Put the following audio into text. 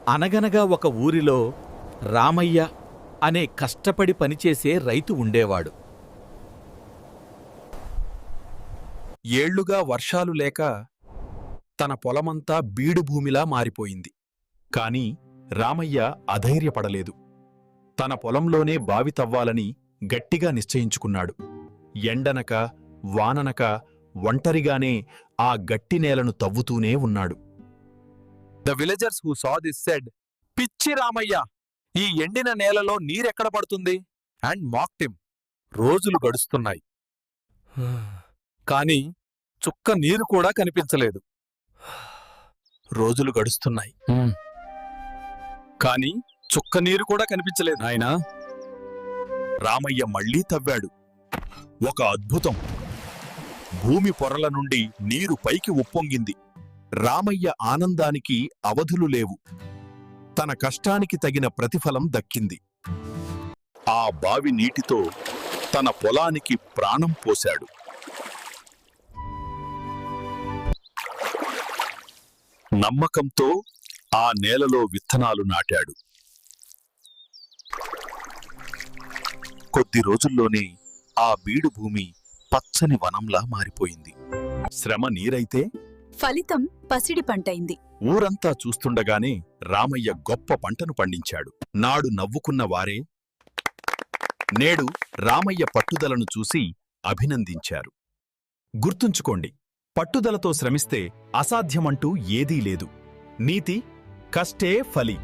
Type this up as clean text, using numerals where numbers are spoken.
అనగనగా ఒక ఊరిలో రామయ్య అనే కష్టపడి పనిచేసే రైతు ఉండేవాడు. ఏళ్లుగా వర్షాలు లేక తన పొలమంతా బీడుభూమిలా మారిపోయింది. కాని రామయ్య అధైర్యపడలేదు. తన పొలంలోనే బావి తవ్వాలని గట్టిగా నిశ్చయించుకున్నాడు. ఎండనక వాననక ఒంటరిగానే ఆ గట్టి నేలను తవ్వుతూనే ఉన్నాడు. The villagers who saw this said, "పిచ్చి రామయ్య, ఈ ఎండిన నేలలో నీరెక్కడ పడుతుంది?" And mocked him. రోజులు గడుస్తున్నాయి, కాని చుక్క నీరు కూడా కనిపించలేదు. రోజులు గడుస్తున్నాయి, కాని చుక్క నీరు కూడా కనిపించలేదు. నాయనా, రామయ్య మళ్లీ తవ్వాడు. ఒక అద్భుతం! భూమి పొరల నుండి నీరు పైకి ఉప్పొంగింది. రామయ్య ఆనందానికి అవధులు లేవు. తన కష్టానికి తగిన ప్రతిఫలం దక్కింది. ఆ బావి నీటితో తన పొలానికి ప్రాణం పోశాడు. నమ్మకంతో ఆ నేలలో విత్తనాలు నాటాడు. కొద్ది రోజుల్లోనే ఆ బీడు భూమి పచ్చని వనంలా మారిపోయింది. శ్రమ నీరైతే ఫలితం పసిడి పంటైంది. ఊరంతా చూస్తుండగానే రామయ్య గొప్ప పంటను పండించాడు. నాడు నవ్వుకున్న వారే నేడు రామయ్య పట్టుదలను చూసి అభినందించారు. గుర్తుంచుకోండి, పట్టుదలతో శ్రమిస్తే అసాధ్యమంటూ ఏదీ లేదు. నీతి కష్టే ఫలి.